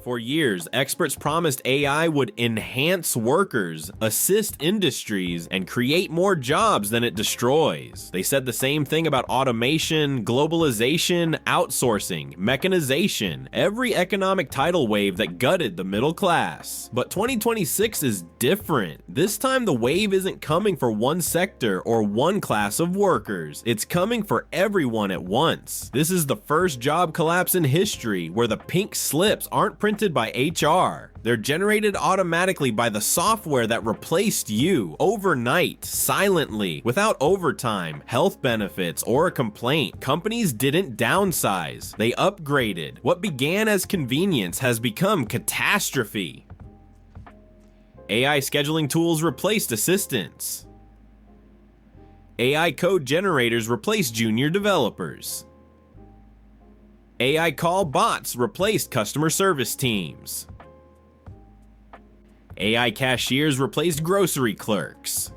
For years, experts promised AI would enhance workers, assist industries, and create more jobs than it destroys. They said the same thing about automation, globalization, outsourcing, mechanization, every economic tidal wave that gutted the middle class. But 2026 is different. This time the wave isn't coming for one sector or one class of workers. It's coming for everyone at once. This is the first job collapse in history where the pink slips aren't printed by HR. They're generated automatically by the software that replaced you overnight, silently, without overtime, health benefits, or a complaint. Companies didn't downsize. They upgraded. What began as convenience has become catastrophe. AI scheduling tools replaced assistants. AI code generators replaced junior developers. AI call bots replaced customer service teams. AI cashiers replaced grocery clerks.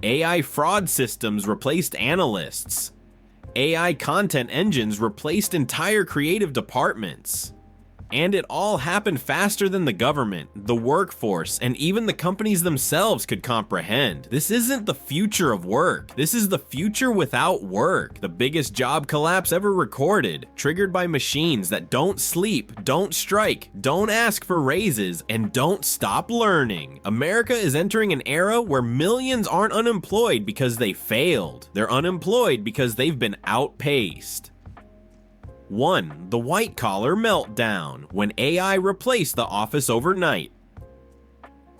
AI fraud systems replaced analysts. AI content engines replaced entire creative departments. And it all happened faster than the government, the workforce, and even the companies themselves could comprehend. This isn't the future of work. This is the future without work. The biggest job collapse ever recorded, triggered by machines that don't sleep, don't strike, don't ask for raises, and don't stop learning. America is entering an era where millions aren't unemployed because they failed. They're unemployed because they've been outpaced. 1. The white-collar meltdown, when AI replaced the office overnight.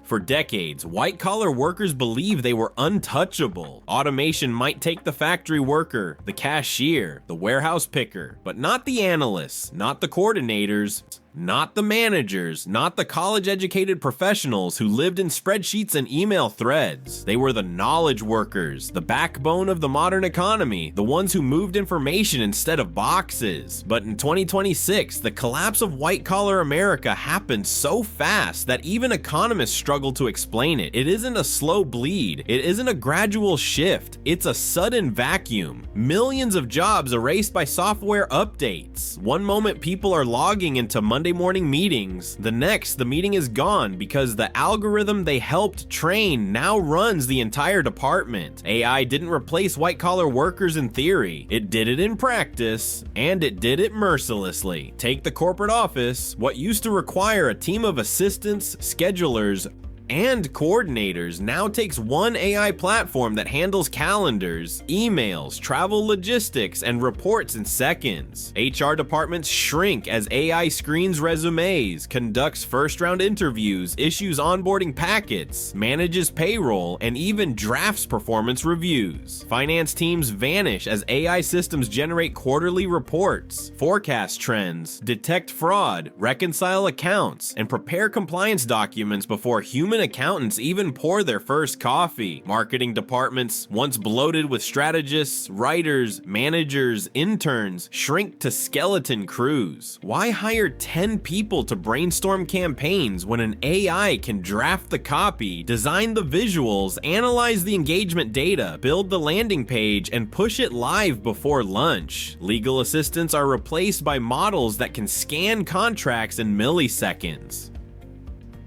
For decades, white-collar workers believed they were untouchable. Automation might take the factory worker, the cashier, the warehouse picker, but not the analysts, not the coordinators, not the managers, not the college-educated professionals who lived in spreadsheets and email threads. They were the knowledge workers, the backbone of the modern economy, the ones who moved information instead of boxes. But in 2026, the collapse of white-collar America happened so fast that even economists struggle to explain it. It isn't a slow bleed. It isn't a gradual shift. It's a sudden vacuum. Millions of jobs erased by software updates. One moment people are logging into Monday morning meetings, the next the meeting is gone because the algorithm they helped train now runs the entire department. AI didn't replace white-collar workers in theory. It did it in practice, and it did it mercilessly. Take the corporate office. What used to require a team of assistants, schedulers, and coordinators now takes one AI platform that handles calendars, emails, travel logistics, and reports in seconds. HR departments shrink as AI screens resumes, conducts first-round interviews, issues onboarding packets, manages payroll, and even drafts performance reviews. Finance teams vanish as AI systems generate quarterly reports, forecast trends, detect fraud, reconcile accounts, and prepare compliance documents before human accountants even pour their first coffee. Marketing departments, once bloated with strategists, writers, managers, interns, shrink to skeleton crews. Why hire 10 people to brainstorm campaigns when an AI can draft the copy, design the visuals, analyze the engagement data, build the landing page, and push it live before lunch? Legal assistants are replaced by models that can scan contracts in milliseconds.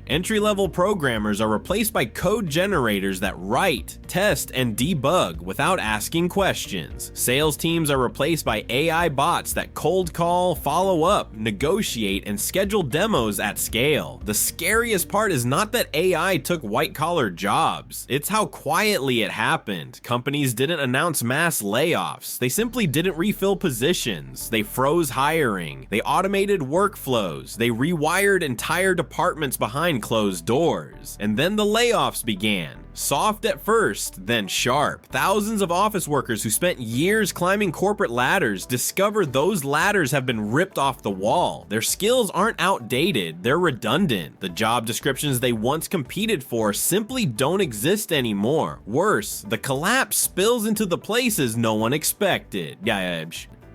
Entry-level programmers are replaced by code generators that write, test, and debug without asking questions. Sales teams are replaced by AI bots that cold call, follow up, negotiate, and schedule demos at scale. The scariest part is not that AI took white-collar jobs. It's how quietly it happened. Companies didn't announce mass layoffs. They simply didn't refill positions. They froze hiring. They automated workflows. They rewired entire departments behind closed doors. And then the layoffs began. Soft at first, then sharp. Thousands of office workers who spent years climbing corporate ladders discover those ladders have been ripped off the wall. Their skills aren't outdated, they're redundant. The job descriptions they once competed for simply don't exist anymore. Worse, the collapse spills into the places no one expected.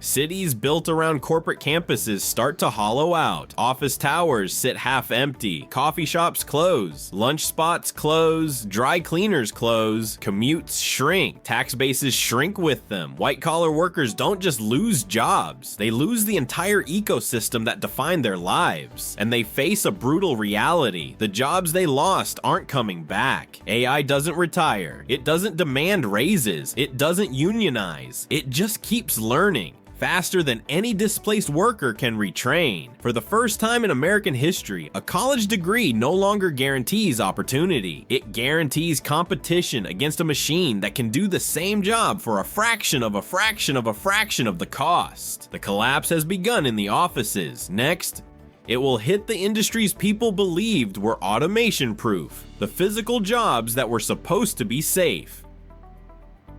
Cities built around corporate campuses start to hollow out. Office towers sit half empty. Coffee shops close. Lunch spots close. Dry cleaners close. Commutes shrink. Tax bases shrink with them. White-collar workers don't just lose jobs. They lose the entire ecosystem that defined their lives. And they face a brutal reality. The jobs they lost aren't coming back. AI doesn't retire. It doesn't demand raises. It doesn't unionize. It just keeps learning faster than any displaced worker can retrain. For the first time in American history, a college degree no longer guarantees opportunity. It guarantees competition against a machine that can do the same job for a fraction of the cost. The collapse has begun in the offices. Next, it will hit the industries people believed were automation-proof, the physical jobs that were supposed to be safe.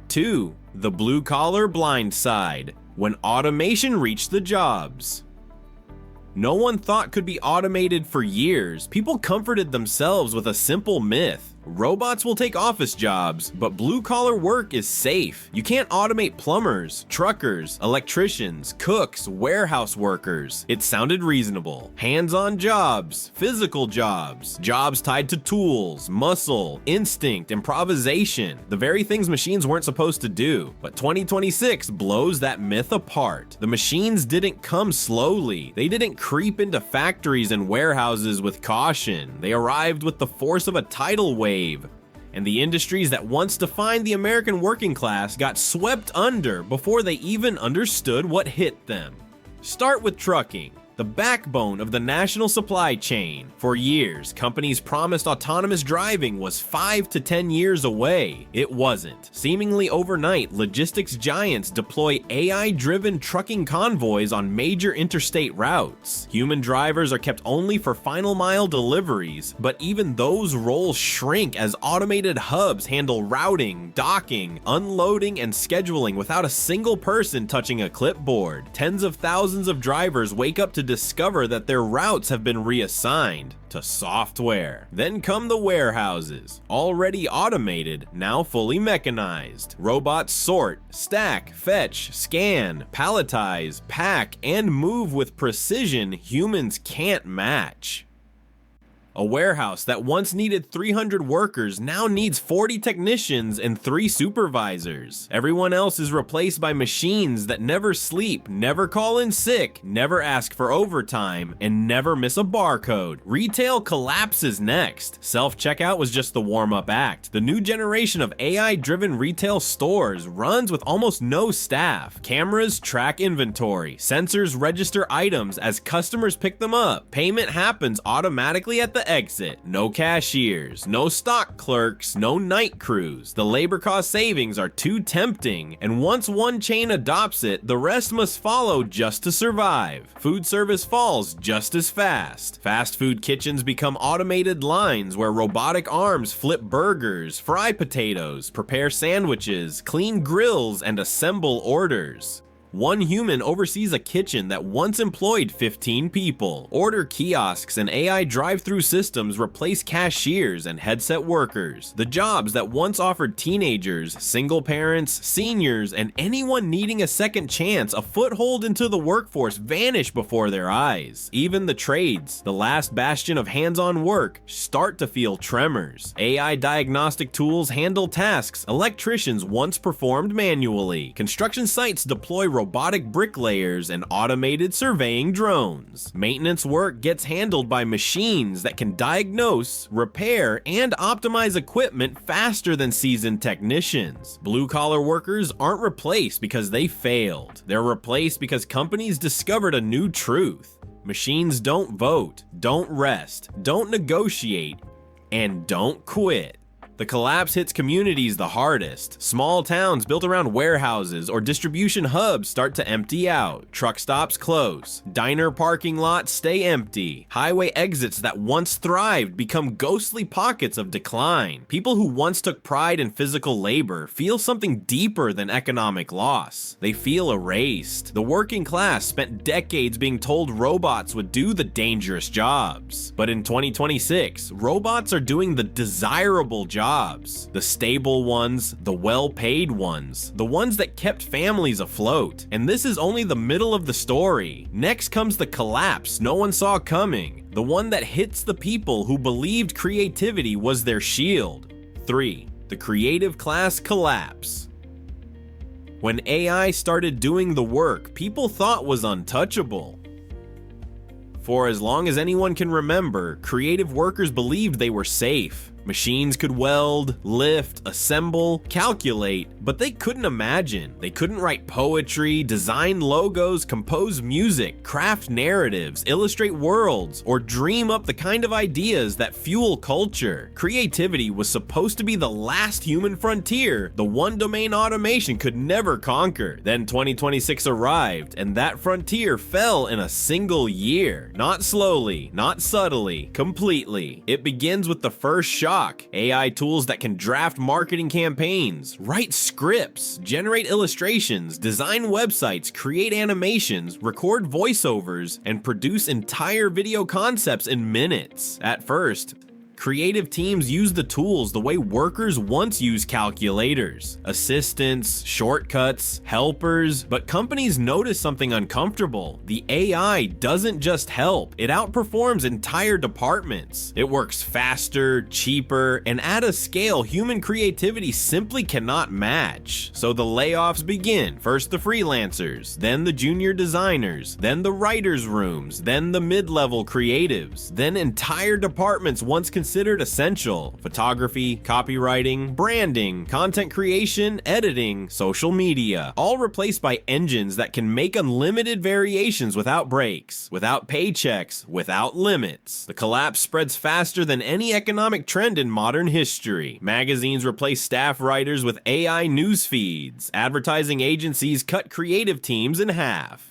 2. The blue-collar blind side. When automation reached the jobs. No one thought could be automated for years. People comforted themselves with a simple myth. Robots will take office jobs, but blue-collar work is safe. You can't automate plumbers, truckers, electricians, cooks, warehouse workers. It sounded reasonable. Hands-on jobs, physical jobs, jobs tied to tools, muscle, instinct, improvisation, the very things machines weren't supposed to do. But 2026 blows that myth apart. The machines didn't come slowly. They didn't creep into factories and warehouses with caution. They arrived with the force of a tidal wave. And the industries that once defined the American working class got swept under before they even understood what hit them. Start with trucking, the backbone of the national supply chain. For years, companies promised autonomous driving was 5 to 10 years away. It wasn't. Seemingly overnight, logistics giants deploy AI-driven trucking convoys on major interstate routes. Human drivers are kept only for final mile deliveries, but even those roles shrink as automated hubs handle routing, docking, unloading, and scheduling without a single person touching a clipboard. Tens of thousands of drivers wake up to discover that their routes have been reassigned to software. Then come the warehouses, already automated, now fully mechanized. Robots sort, stack, fetch, scan, palletize, pack, and move with precision humans can't match. A warehouse that once needed 300 workers now needs 40 technicians and 3 supervisors. Everyone else is replaced by machines that never sleep, never call in sick, never ask for overtime, and never miss a barcode. Retail collapses next. Self-checkout was just the warm-up act. The new generation of AI-driven retail stores runs with almost no staff. Cameras track inventory. Sensors register items as customers pick them up. Payment happens automatically at the exit. No cashiers, no stock clerks, no night crews. The labor cost savings are too tempting, and once one chain adopts it, the rest must follow just to survive. Food service falls just as fast. Fast food kitchens become automated lines where robotic arms flip burgers, fry potatoes, prepare sandwiches, clean grills, and assemble orders. One human oversees a kitchen that once employed 15 people. Order kiosks and AI drive-through systems replace cashiers and headset workers. The jobs that once offered teenagers, single parents, seniors, and anyone needing a second chance a foothold into the workforce vanish before their eyes. Even the trades, the last bastion of hands-on work, start to feel tremors. AI diagnostic tools handle tasks electricians once performed manually. Construction sites deploy robotic bricklayers and automated surveying drones. Maintenance work gets handled by machines that can diagnose, repair, and optimize equipment faster than seasoned technicians. Blue-collar workers aren't replaced because they failed. They're replaced because companies discovered a new truth. Machines don't vote, don't rest, don't negotiate, and don't quit. The collapse hits communities the hardest. Small towns built around warehouses or distribution hubs start to empty out. Truck stops close. Diner parking lots stay empty. Highway exits that once thrived become ghostly pockets of decline. People who once took pride in physical labor feel something deeper than economic loss. They feel erased. The working class spent decades being told robots would do the dangerous jobs. But in 2026, robots are doing the desirable jobs jobs. The stable ones, the well-paid ones, the ones that kept families afloat. And this is only the middle of the story. Next comes the collapse no one saw coming, the one that hits the people who believed creativity was their shield. 3. The creative class collapse. When AI started doing the work people thought was untouchable. For as long as anyone can remember, creative workers believed they were safe. Machines could weld, lift, assemble, calculate, but they couldn't imagine. They couldn't write poetry, design logos, compose music, craft narratives, illustrate worlds, or dream up the kind of ideas that fuel culture. Creativity was supposed to be the last human frontier, the one domain automation could never conquer. Then 2026 arrived, and that frontier fell in a single year. Not slowly, not subtly, completely. It begins with the first shock. AI tools that can draft marketing campaigns, write scripts, generate illustrations, design websites, create animations, record voiceovers, and produce entire video concepts in minutes. At first, creative teams use the tools the way workers once used calculators, assistants, shortcuts, helpers, but companies notice something uncomfortable. The AI doesn't just help, it outperforms entire departments. It works faster, cheaper, and at a scale human creativity simply cannot match. So the layoffs begin. First the freelancers, then the junior designers, then the writers' rooms, then the mid-level creatives, then entire departments once considered essential: photography, copywriting, branding, content creation, editing, social media, all replaced by engines that can make unlimited variations without breaks, without paychecks, without limits. The collapse spreads faster than any economic trend in modern history. Magazines replace staff writers with AI news feeds. Advertising agencies cut creative teams in half.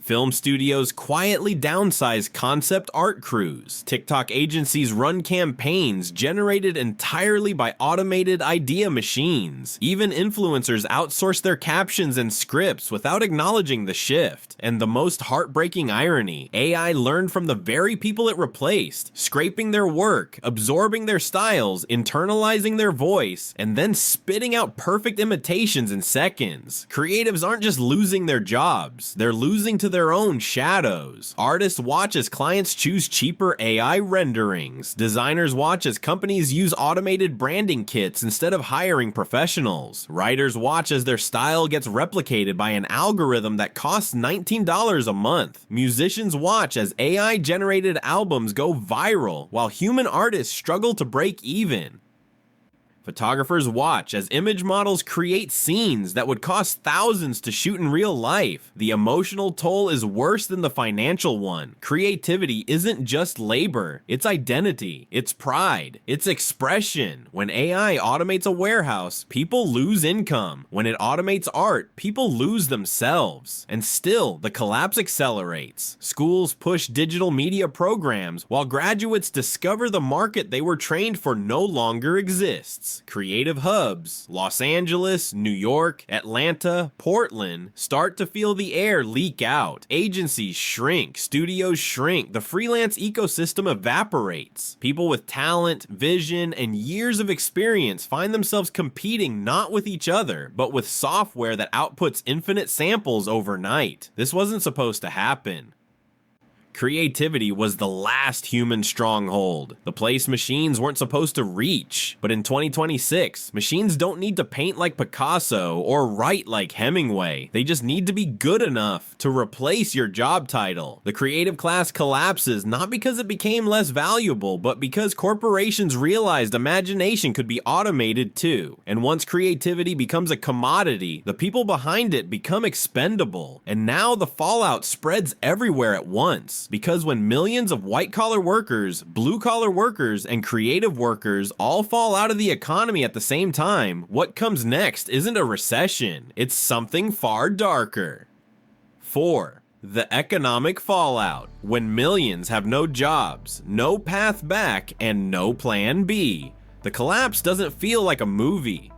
Film studios quietly downsize concept art crews. TikTok agencies run campaigns generated entirely by automated idea machines. Even influencers outsource their captions and scripts without acknowledging the shift. And the most heartbreaking irony, AI learned from the very people it replaced, scraping their work, absorbing their styles, internalizing their voice, and then spitting out perfect imitations in seconds. Creatives aren't just losing their jobs, they're losing to their own shadows. Artists watch as clients choose cheaper AI renderings. Designers watch as companies use automated branding kits instead of hiring professionals. Writers watch as their style gets replicated by an algorithm that costs $19 a month. Musicians watch as AI-generated albums go viral while human artists struggle to break even. Photographers watch as image models create scenes that would cost thousands to shoot in real life. The emotional toll is worse than the financial one. Creativity isn't just labor, it's identity, it's pride, it's expression. When AI automates a warehouse, people lose income. When it automates art, people lose themselves. And still, the collapse accelerates. Schools push digital media programs while graduates discover the market they were trained for no longer exists. Creative hubs, Los Angeles, New York, Atlanta, Portland, start to feel the air leak out. Agencies shrink, studios shrink, the freelance ecosystem evaporates. People with talent, vision, and years of experience find themselves competing not with each other, but with software that outputs infinite samples overnight. This wasn't supposed to happen. Creativity was the last human stronghold, the place machines weren't supposed to reach. But in 2026, machines don't need to paint like Picasso or write like Hemingway. They just need to be good enough to replace your job title. The creative class collapses not because it became less valuable, but because corporations realized imagination could be automated too. And once creativity becomes a commodity, the people behind it become expendable. And now the fallout spreads everywhere at once. Because when millions of white-collar workers, blue-collar workers, and creative workers all fall out of the economy at the same time, what comes next isn't a recession, it's something far darker. 4. The economic fallout. When millions have no jobs, no path back, and no plan B. The collapse doesn't feel like a movie.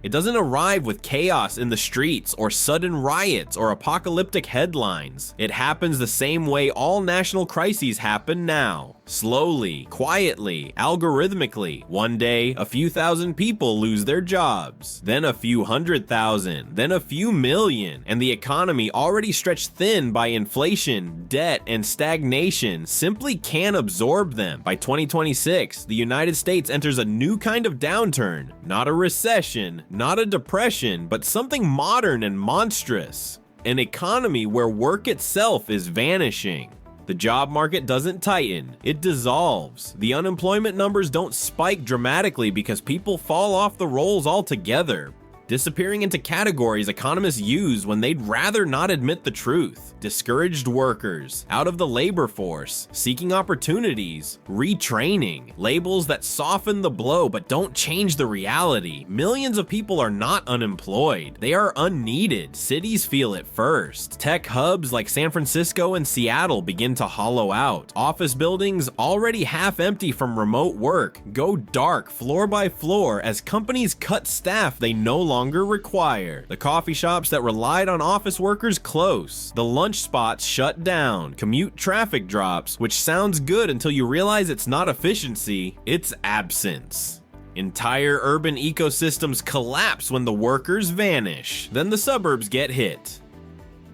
It doesn't arrive with chaos in the streets or sudden riots or apocalyptic headlines. It happens the same way all national crises happen now. Slowly, quietly, algorithmically. One day, a few thousand people lose their jobs, then a few 100,000, then a few million, and the economy already stretched thin by inflation, debt, and stagnation simply can't absorb them. By 2026, the United States enters a new kind of downturn. Not a recession, not a depression, but something modern and monstrous. An economy where work itself is vanishing. The job market doesn't tighten, it dissolves. The unemployment numbers don't spike dramatically because people fall off the rolls altogether, disappearing into categories economists use when they'd rather not admit the truth. Discouraged workers, out of the labor force, seeking opportunities, retraining, labels that soften the blow but don't change the reality. Millions of people are not unemployed, they are unneeded. Cities feel it first. Tech hubs like San Francisco and Seattle begin to hollow out. Office buildings, already half empty from remote work, go dark floor by floor as companies cut staff they no longer require. The coffee shops that relied on office workers close. The lunch spots shut down. Commute traffic drops, which sounds good until you realize it's not efficiency, it's absence. Entire urban ecosystems collapse when the workers vanish. Then the suburbs get hit.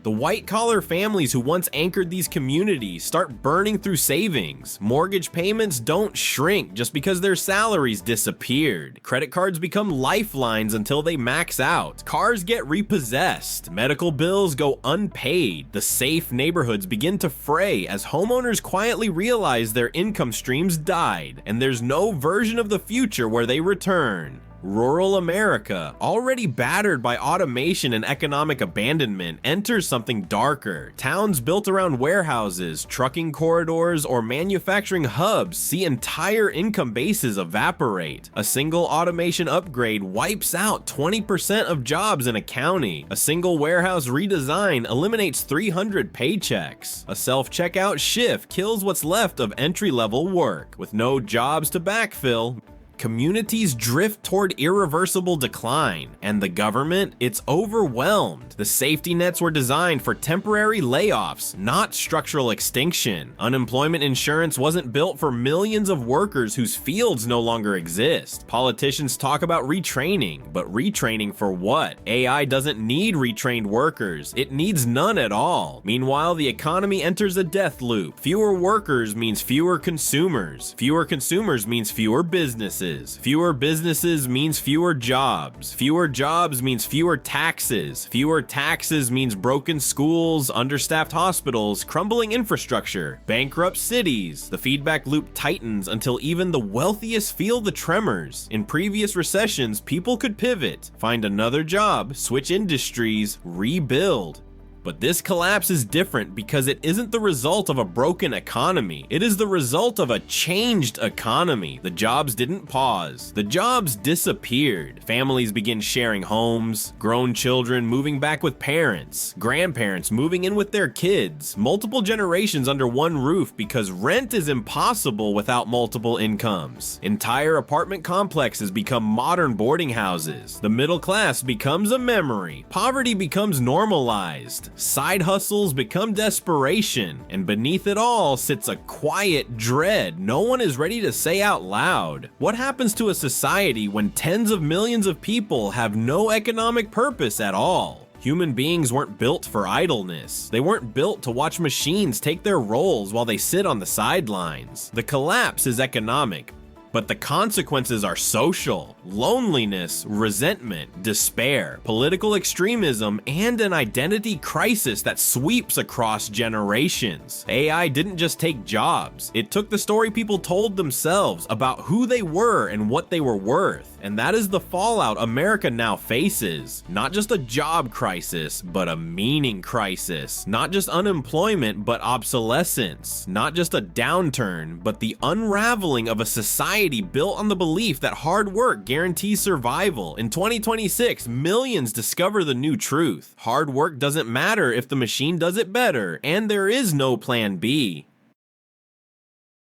The white-collar families who once anchored these communities start burning through savings. Mortgage payments don't shrink just because their salaries disappeared. Credit cards become lifelines until they max out. Cars get repossessed. Medical bills go unpaid. The safe neighborhoods begin to fray as homeowners quietly realize their income streams died, and there's no version of the future where they return. Rural America, already battered by automation and economic abandonment, enters something darker. Towns built around warehouses, trucking corridors, or manufacturing hubs see entire income bases evaporate. A single automation upgrade wipes out 20% of jobs in a county. A single warehouse redesign eliminates 300 paychecks. A self-checkout shift kills what's left of entry-level work. With no jobs to backfill, communities drift toward irreversible decline, and the government, it's overwhelmed. The safety nets were designed for temporary layoffs, not structural extinction. Unemployment insurance wasn't built for millions of workers whose fields no longer exist. Politicians talk about retraining, but retraining for what? AI doesn't need retrained workers, it needs none at all. Meanwhile, the economy enters a death loop. Fewer workers means fewer consumers. Fewer consumers means fewer businesses. Fewer businesses means fewer jobs. Fewer jobs means fewer taxes. Fewer taxes means broken schools, understaffed hospitals, crumbling infrastructure, bankrupt cities. The feedback loop tightens until even the wealthiest feel the tremors. In previous recessions, people could pivot, find another job, switch industries, rebuild. But this collapse is different because it isn't the result of a broken economy. It is the result of a changed economy. The jobs didn't pause. The jobs disappeared. Families begin sharing homes, grown children moving back with parents, grandparents moving in with their kids, multiple generations under one roof because rent is impossible without multiple incomes. Entire apartment complexes become modern boarding houses. The middle class becomes a memory. Poverty becomes normalized. Side hustles become desperation, and beneath it all sits a quiet dread no one is ready to say out loud. What happens to a society when tens of millions of people have no economic purpose at all? Human beings weren't built for idleness. They weren't built to watch machines take their roles while they sit on the sidelines. The collapse is economic, but the consequences are social. Loneliness, resentment, despair, political extremism, and an identity crisis that sweeps across generations. AI didn't just take jobs, it took the story people told themselves about who they were and what they were worth. And that is the fallout America now faces. Not just a job crisis, but a meaning crisis. Not just unemployment, but obsolescence. Not just a downturn, but the unraveling of a society built on the belief that hard work guarantees survival. In 2026, millions discover the new truth. Hard work doesn't matter if the machine does it better, and there is no plan B.